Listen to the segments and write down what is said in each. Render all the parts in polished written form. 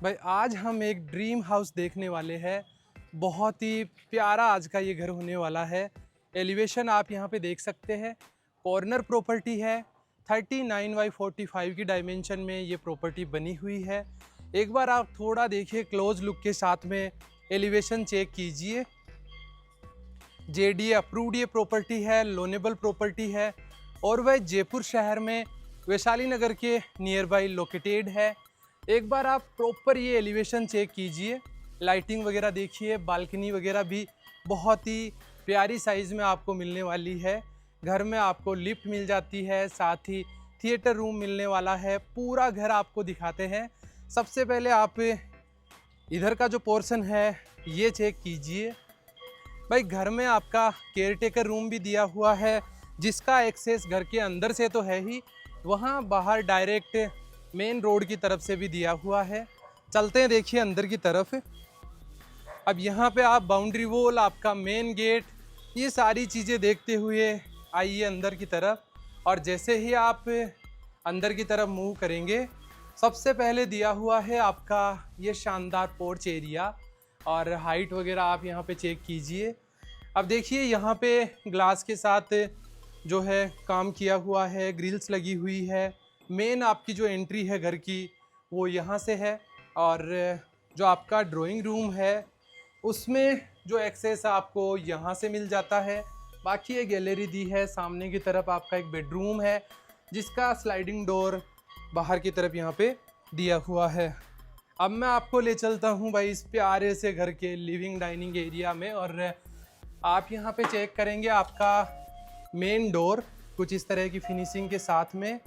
भाई आज हम एक ड्रीम हाउस देखने वाले हैं। बहुत ही प्यारा आज का ये घर होने वाला है। एलिवेशन आप यहाँ पे देख सकते हैं। कॉर्नर प्रॉपर्टी है। 39x45 की डायमेंशन में ये प्रॉपर्टी बनी हुई है। एक बार आप थोड़ा देखिए क्लोज लुक के साथ में, एलिवेशन चेक कीजिए। जेडीए अप्रूव्ड ये प्रॉपर्टी है, लोनेबल प्रॉपर्टी है और वह जयपुर शहर में वैशाली नगर के नियर बाई लोकेटेड है। एक बार आप प्रॉपर ये एलिवेशन चेक कीजिए, लाइटिंग वगैरह देखिए, बालकनी वगैरह भी बहुत ही प्यारी साइज़ में आपको मिलने वाली है। घर में आपको लिफ्ट मिल जाती है, साथ ही थिएटर रूम मिलने वाला है। पूरा घर आपको दिखाते हैं। सबसे पहले आप इधर का जो पोर्शन है ये चेक कीजिए। भाई घर में आपका केयरटेकर रूम भी दिया हुआ है, जिसका एक्सेस घर के अंदर से तो है ही, वहाँ बाहर डायरेक्ट मेन रोड की तरफ से भी दिया हुआ है। चलते हैं देखिए अंदर की तरफ। अब यहाँ पे आप बाउंड्री वॉल, आपका मेन गेट, ये सारी चीज़ें देखते हुए आइए अंदर की तरफ। और जैसे ही आप अंदर की तरफ मूव करेंगे, सबसे पहले दिया हुआ है आपका ये शानदार पोर्च एरिया और हाइट वगैरह आप यहाँ पे चेक कीजिए। अब देखिए यहाँ पे ग्लास के साथ जो है काम किया हुआ है, ग्रिल्स लगी हुई है। मेन आपकी जो एंट्री है घर की वो यहाँ से है और जो आपका ड्राइंग रूम है उसमें जो एक्सेस आपको यहाँ से मिल जाता है। बाकी ये गैलरी दी है। सामने की तरफ आपका एक बेडरूम है जिसका स्लाइडिंग डोर बाहर की तरफ यहाँ पे दिया हुआ है। अब मैं आपको ले चलता हूँ भाई इस प्यारे से घर के लिविंग डाइनिंग एरिया में और आप यहाँ पे चेक करेंगे आपका मेन डोर कुछ इस तरह की फिनिशिंग के साथ में।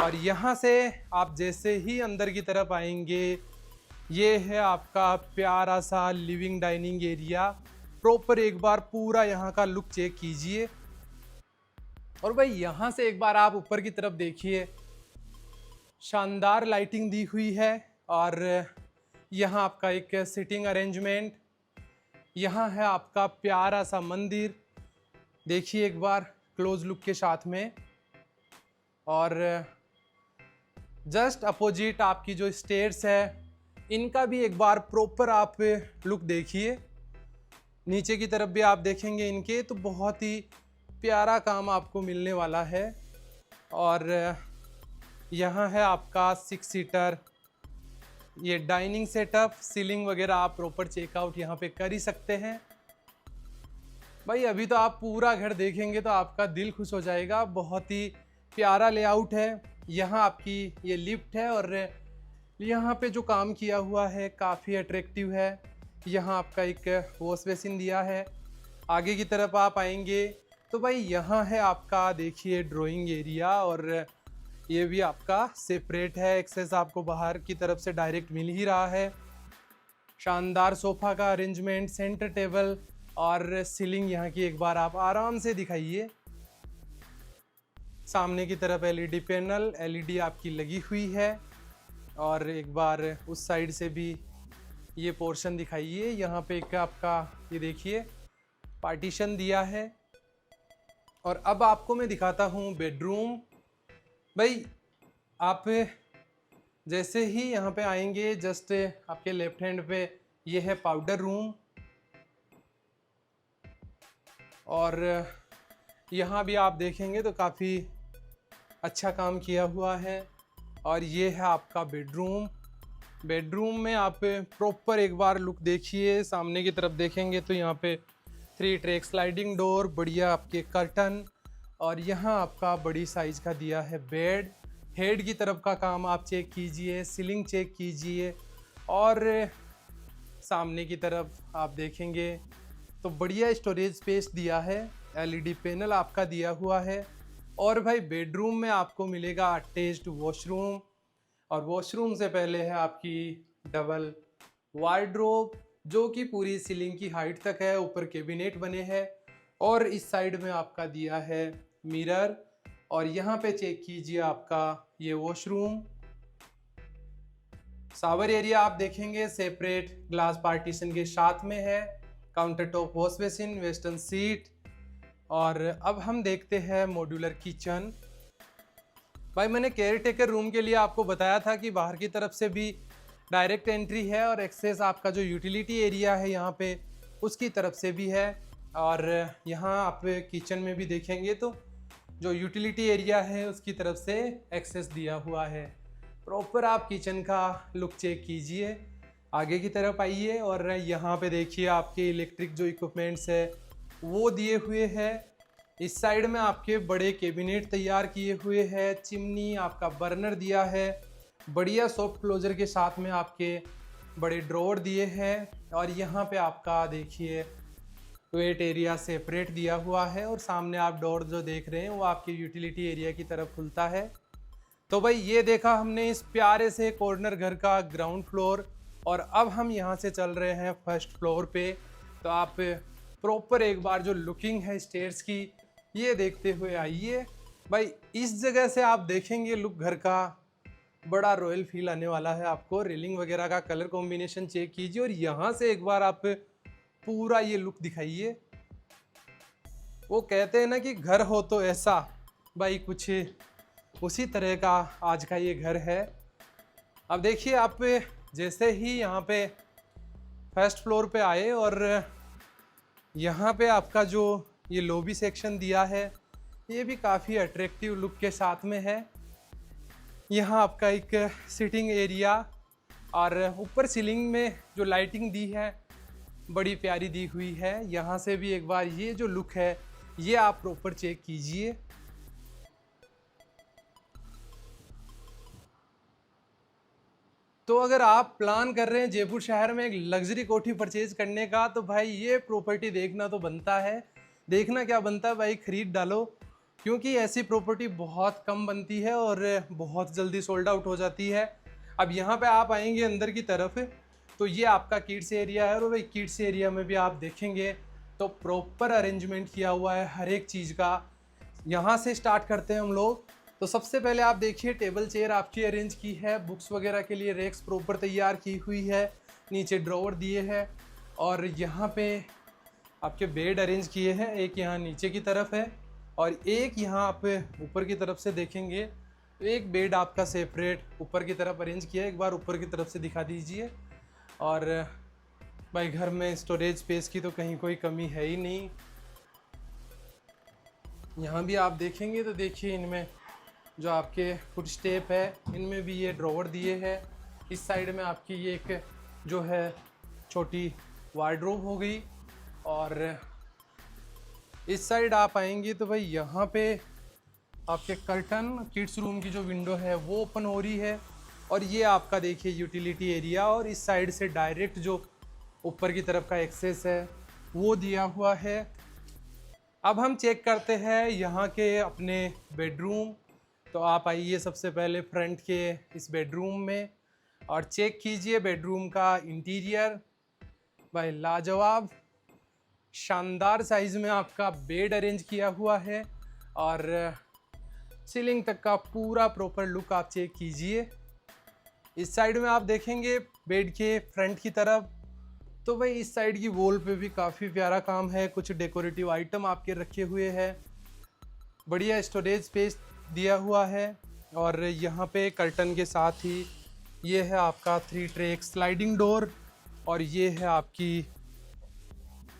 और यहाँ से आप जैसे ही अंदर की तरफ आएंगे, ये है आपका प्यारा सा लिविंग डाइनिंग एरिया। प्रॉपर एक बार पूरा यहाँ का लुक चेक कीजिए। और भाई यहाँ से एक बार आप ऊपर की तरफ देखिए, शानदार लाइटिंग दी हुई है और यहाँ आपका एक सिटिंग अरेंजमेंट। यहाँ है आपका प्यारा सा मंदिर, देखिए एक बार क्लोज लुक के साथ में। और जस्ट अपोजिट आपकी जो स्टेयर्स है, इनका भी एक बार प्रॉपर आप लुक देखिए। नीचे की तरफ भी आप देखेंगे इनके तो बहुत ही प्यारा काम आपको मिलने वाला है। और यहाँ है आपका 6 सीटर ये डाइनिंग सेटअप। सीलिंग वगैरह आप प्रॉपर चेकआउट यहाँ पे कर ही सकते हैं। भाई अभी तो आप पूरा घर देखेंगे तो आपका दिल खुश हो जाएगा। बहुत ही प्यारा लेआउट है। यहाँ आपकी ये लिफ्ट है और यहाँ पे जो काम किया हुआ है काफ़ी अट्रैक्टिव है। यहाँ आपका एक वॉश बेसिन दिया है। आगे की तरफ आप आएंगे तो भाई यहाँ है आपका देखिए ड्राइंग एरिया और ये भी आपका सेपरेट है। एक्सेस आपको बाहर की तरफ से डायरेक्ट मिल ही रहा है। शानदार सोफ़ा का अरेंजमेंट, सेंटर टेबल और सीलिंग यहाँ की एक बार आप आराम से दिखाइए। सामने की तरफ एलईडी पैनल, एलईडी आपकी लगी हुई है। और एक बार उस साइड से भी ये पोर्शन दिखाइए। यहाँ पे एक आपका ये देखिए पार्टीशन दिया है। और अब आपको मैं दिखाता हूँ बेडरूम। भाई आप जैसे ही यहाँ पे आएंगे, जस्ट आपके लेफ्ट हैंड पे ये है पाउडर रूम और यहाँ भी आप देखेंगे तो काफ़ी अच्छा काम किया हुआ है। और ये है आपका बेडरूम। बेडरूम में आप प्रॉपर एक बार लुक देखिए। सामने की तरफ देखेंगे तो यहाँ पे 3 ट्रैक स्लाइडिंग डोर, बढ़िया आपके कर्टन और यहाँ आपका बड़ी साइज का दिया है बेड। हेड की तरफ का काम आप चेक कीजिए, सीलिंग चेक कीजिए। और सामने की तरफ आप देखेंगे तो बढ़िया स्टोरेज स्पेस दिया है। एलईडी पैनल आपका दिया हुआ है। और भाई बेडरूम में आपको मिलेगा अटैच्ड वॉशरूम और वॉशरूम से पहले है आपकी डबल वार्डरोब जो कि पूरी सीलिंग की हाइट तक है। ऊपर कैबिनेट बने हैं और इस साइड में आपका दिया है मिरर। और यहाँ पे चेक कीजिए आपका ये वॉशरूम। शावर एरिया आप देखेंगे सेपरेट ग्लास पार्टीशन के साथ में है। Counter top wash basin, western seat. और अब हम देखते हैं मॉड्यूलर किचन। भाई मैंने केयर टेकर रूम के लिए आपको बताया था कि बाहर की तरफ से भी डायरेक्ट एंट्री है और एक्सेस आपका जो यूटिलिटी एरिया है यहाँ पे उसकी तरफ से भी है। और यहाँ आप किचन में भी देखेंगे तो जो यूटिलिटी एरिया है उसकी तरफ से एक्सेस दिया हुआ है। प्रॉपर आप किचन का लुक चेक कीजिए, आगे की तरफ आइए और यहाँ पे देखिए आपके इलेक्ट्रिक जो इक्विपमेंट्स है वो दिए हुए हैं। इस साइड में आपके बड़े कैबिनेट तैयार किए हुए हैं, चिमनी आपका बर्नर दिया है, बढ़िया सॉफ्ट क्लोजर के साथ में आपके बड़े ड्रॉर दिए हैं। और यहाँ पे आपका देखिए वेट एरिया सेपरेट दिया हुआ है और सामने आप डोर जो देख रहे हैं वो आपके यूटिलिटी एरिया की तरफ खुलता है। तो भाई ये देखा हमने इस प्यारे से कॉर्नर घर का ग्राउंड फ्लोर, और अब हम यहाँ से चल रहे हैं फर्स्ट फ्लोर पे। तो आप प्रॉपर एक बार जो लुकिंग है स्टेयर्स की ये देखते हुए आइए। भाई इस जगह से आप देखेंगे लुक घर का बड़ा रॉयल फील आने वाला है आपको। रेलिंग वगैरह का कलर कॉम्बिनेशन चेक कीजिए और यहाँ से एक बार आप पूरा ये लुक दिखाइए। वो कहते हैं ना कि घर हो तो ऐसा, भाई कुछ उसी तरह का आज का ये घर है। अब देखिए आप जैसे ही यहाँ पे फर्स्ट फ्लोर पे आए और यहाँ पे आपका जो ये लॉबी सेक्शन दिया है ये भी काफ़ी अट्रैक्टिव लुक के साथ में है। यहाँ आपका एक सिटिंग एरिया और ऊपर सीलिंग में जो लाइटिंग दी है बड़ी प्यारी दी हुई है। यहाँ से भी एक बार ये जो लुक है ये आप प्रॉपर चेक कीजिए। तो अगर आप प्लान कर रहे हैं जयपुर शहर में एक लग्जरी कोठी परचेज करने का तो भाई ये प्रॉपर्टी देखना तो बनता है। देखना क्या बनता है भाई, खरीद डालो, क्योंकि ऐसी प्रॉपर्टी बहुत कम बनती है और बहुत जल्दी सोल्ड आउट हो जाती है। अब यहाँ पे आप आएंगे अंदर की तरफ तो ये आपका किड्स एरिया है और भाई किड्स एरिया में भी आप देखेंगे तो प्रॉपर अरेंजमेंट किया हुआ है हर एक चीज़ का। यहाँ से स्टार्ट करते हैं हम लोग। तो सबसे पहले आप देखिए टेबल चेयर आपकी अरेंज की है, बुक्स वगैरह के लिए रेक्स प्रॉपर तैयार की हुई है, नीचे ड्रॉवर दिए हैं और यहाँ पे आपके बेड अरेंज किए हैं। एक यहाँ नीचे की तरफ है और एक यहाँ आप ऊपर की तरफ से देखेंगे तो एक बेड आपका सेपरेट ऊपर की तरफ अरेंज किया है। एक बार ऊपर की तरफ से दिखा दीजिए। और भाई घर में स्टोरेज स्पेस की तो कहीं कोई कमी है ही नहीं। यहाँ भी आप देखेंगे तो देखिए इनमें जो आपके फुट स्टेप है इनमें भी ये ड्रॉवर दिए हैं। इस साइड में आपकी ये एक जो है छोटी वार्डरोब हो गई और इस साइड आप आएंगे तो भाई यहाँ पे आपके कर्टन किड्स रूम की जो विंडो है वो ओपन हो रही है और ये आपका देखिए यूटिलिटी एरिया और इस साइड से डायरेक्ट जो ऊपर की तरफ का एक्सेस है वो दिया हुआ है। अब हम चेक करते हैं यहाँ के अपने बेडरूम। तो आप आइए सबसे पहले फ्रंट के इस बेडरूम में और चेक कीजिए बेडरूम का इंटीरियर। भाई लाजवाब शानदार साइज़ में आपका बेड अरेंज किया हुआ है और सीलिंग तक का पूरा प्रॉपर लुक आप चेक कीजिए। इस साइड में आप देखेंगे बेड के फ्रंट की तरफ तो भाई इस साइड की वॉल पे भी काफ़ी प्यारा काम है, कुछ डेकोरेटिव आइटम आपके रखे हुए हैं, बढ़िया स्टोरेज स्पेस दिया हुआ है। और यहाँ पे कर्टन के साथ ही ये है आपका 3 ट्रैक स्लाइडिंग डोर और ये है आपकी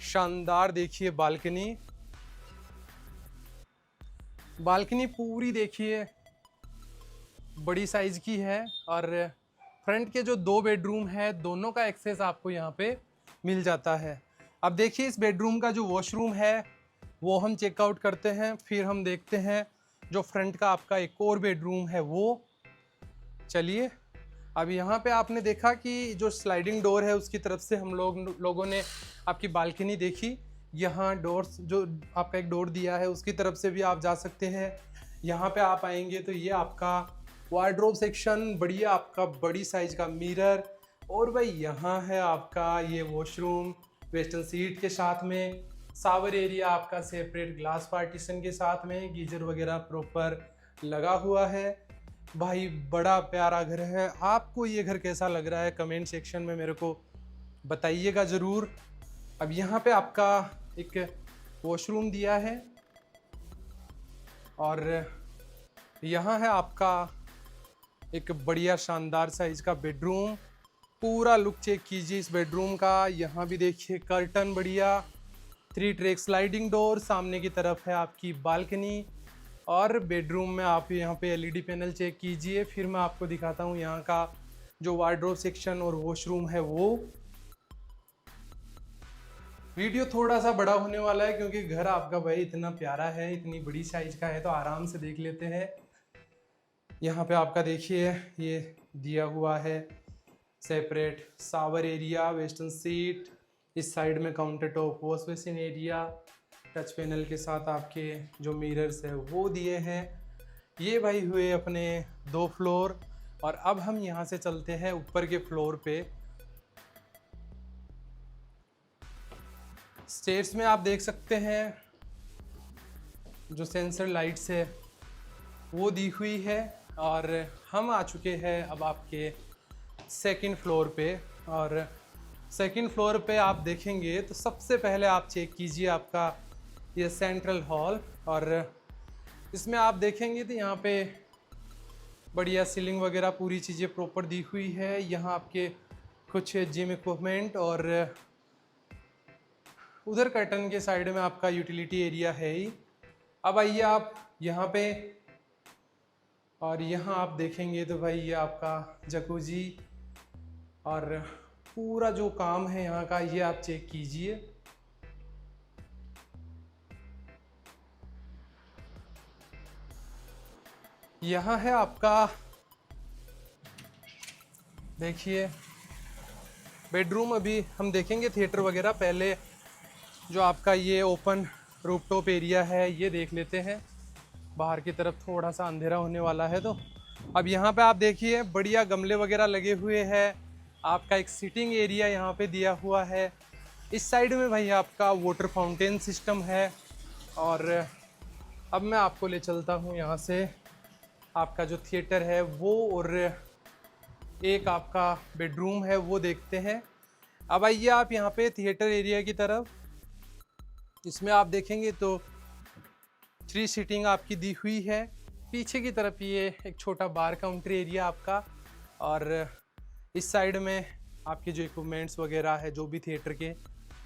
शानदार देखिए बालकनी। बालकनी पूरी देखिए बड़ी साइज़ की है और फ्रंट के जो 2 बेडरूम है दोनों का एक्सेस आपको यहाँ पे मिल जाता है। अब देखिए इस बेडरूम का जो वॉशरूम है वो हम चेकआउट करते हैं, फिर हम देखते हैं जो फ्रंट का आपका एक और बेडरूम है वो। चलिए अब यहाँ पे आपने देखा कि जो स्लाइडिंग डोर है उसकी तरफ से हम लोगों ने आपकी बालकनी देखी। यहाँ डोर्स जो आपका एक डोर दिया है उसकी तरफ से भी आप जा सकते हैं। यहाँ पे आप आएंगे तो ये आपका वार्डरोब सेक्शन, बढ़िया आपका बड़ी साइज का मिरर और भाई यहाँ है आपका ये वॉशरूम वेस्टर्न सीट के साथ में, शावर एरिया आपका सेपरेट ग्लास पार्टीशन के साथ में, गीजर वगैरह प्रॉपर लगा हुआ है। भाई बड़ा प्यारा घर है। आपको ये घर कैसा लग रहा है कमेंट सेक्शन में मेरे को बताइएगा ज़रूर। अब यहाँ पे आपका एक वॉशरूम दिया है और यहाँ है आपका एक बढ़िया शानदार साइज का बेडरूम पूरा लुक चेक कीजिए इस बेडरूम का। यहाँ भी देखिए कर्टन बढ़िया, 3 ट्रैक स्लाइडिंग डोर, सामने की तरफ है आपकी बालकनी। और बेडरूम में आप यहाँ पे एलईडी पैनल चेक कीजिए। फिर मैं आपको दिखाता हूँ यहाँ का जो वार्डरोब सेक्शन और वॉशरूम है वो। वीडियो थोड़ा सा बड़ा होने वाला है क्योंकि घर आपका भाई इतना प्यारा है, इतनी बड़ी साइज का है, तो आराम से देख लेते हैं। यहाँ पे आपका देखिए ये दिया हुआ है separate shower area, western seat, इस साइड में counter top wash basin area, touch panel के साथ आपके जो मिरर्स है वो दिए हैं। ये भाई हुए अपने 2 फ्लोर। और अब हम यहाँ से चलते हैं ऊपर के फ्लोर पे। स्टेयर्स में आप देख सकते हैं जो सेंसर लाइट्स है वो दी हुई है। और हम आ चुके हैं अब आपके सेकंड फ्लोर पे। और सेकंड फ्लोर पे आप देखेंगे तो सबसे पहले आप चेक कीजिए आपका ये सेंट्रल हॉल। और इसमें आप देखेंगे तो यहाँ पे बढ़िया सीलिंग वगैरह पूरी चीज़ें प्रॉपर दी हुई है। यहाँ आपके कुछ जिम इक्विपमेंट, और उधर कर्टन के साइड में आपका यूटिलिटी एरिया है ही। अब आइए आप यहाँ पे, और यहाँ आप देखेंगे तो भाई ये आपका जकूजी और पूरा जो काम है यहाँ का ये आप चेक कीजिए। यहाँ है आपका देखिए बेडरूम। अभी हम देखेंगे थिएटर वगैरह, पहले जो आपका ये ओपन रूफटॉप एरिया है ये देख लेते हैं। बाहर की तरफ थोड़ा सा अंधेरा होने वाला है, तो अब यहाँ पे आप देखिए बढ़िया गमले वगैरह लगे हुए हैं। आपका एक सिटिंग एरिया यहाँ पे दिया हुआ है। इस साइड में भाई आपका वाटर फाउंटेन सिस्टम है। और अब मैं आपको ले चलता हूँ यहाँ से आपका जो थिएटर है वो, और एक आपका बेडरूम है वो देखते हैं। अब आइए आप यहाँ पे थिएटर एरिया की तरफ। इसमें आप देखेंगे तो 3 सीटिंग आपकी दी हुई है। पीछे की तरफ ये एक छोटा बार काउंटर एरिया आपका, और इस साइड में आपके जो इक्विपमेंट्स वगैरह है जो भी थिएटर के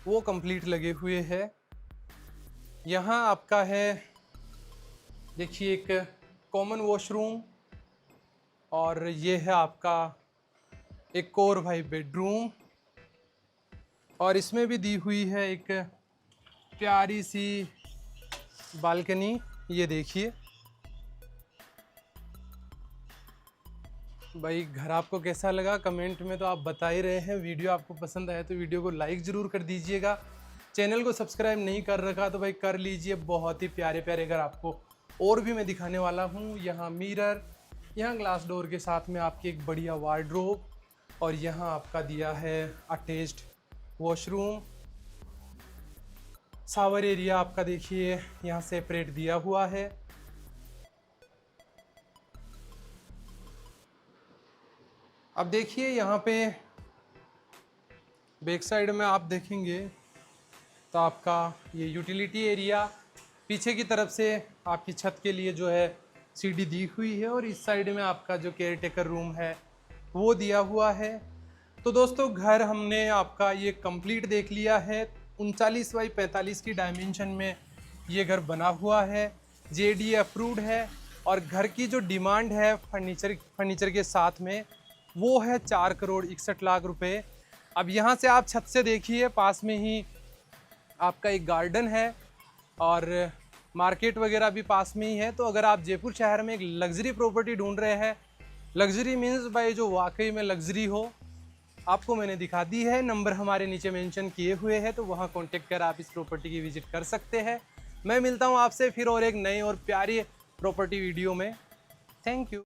वो कंप्लीट लगे हुए हैं। यहाँ आपका है देखिए एक कॉमन वॉशरूम, और ये है आपका एक और भाई बेडरूम। और इसमें भी दी हुई है एक प्यारी सी बालकनी, ये देखिए। भाई घर आपको कैसा लगा कमेंट में तो आप बता ही रहे हैं। वीडियो आपको पसंद आया तो वीडियो को लाइक ज़रूर कर दीजिएगा। चैनल को सब्सक्राइब नहीं कर रखा तो भाई कर लीजिए। बहुत ही प्यारे प्यारे घर आपको और भी मैं दिखाने वाला हूँ। यहाँ मिरर, यहाँ ग्लास डोर के साथ में आपकी एक बढ़िया वार्डरोब, और यहाँ आपका दिया है अटैच्ड वॉशरूम। शावर एरिया आपका देखिए यहाँ सेपरेट दिया हुआ है। अब देखिए यहाँ पे बैक साइड में आप देखेंगे तो आपका ये यूटिलिटी एरिया, पीछे की तरफ से आपकी छत के लिए जो है सीढ़ी दी हुई है, और इस साइड में आपका जो केयर टेकर रूम है वो दिया हुआ है। तो दोस्तों घर हमने आपका ये कंप्लीट देख लिया है। 39 बाई 45 की डायमेंशन में ये घर बना हुआ है, JDA अप्रूव्ड है। और घर की जो डिमांड है फर्नीचर के साथ में वो है 4,61,00,000 रुपये। अब यहाँ से आप छत से देखिए, पास में ही आपका एक गार्डन है और मार्केट वगैरह भी पास में ही है। तो अगर आप जयपुर शहर में एक लग्जरी प्रॉपर्टी ढूंढ रहे हैं, लग्जरी मीन्स भाई जो वाकई में लग्जरी हो, आपको मैंने दिखा दी है। नंबर हमारे नीचे मेंशन किए हुए हैं, तो वहाँ कॉन्टेक्ट कर आप इस प्रॉपर्टी की विजिट कर सकते हैं। मैं मिलता हूँ आपसे फिर और एक नई और प्यारी प्रॉपर्टी वीडियो में। Thank you.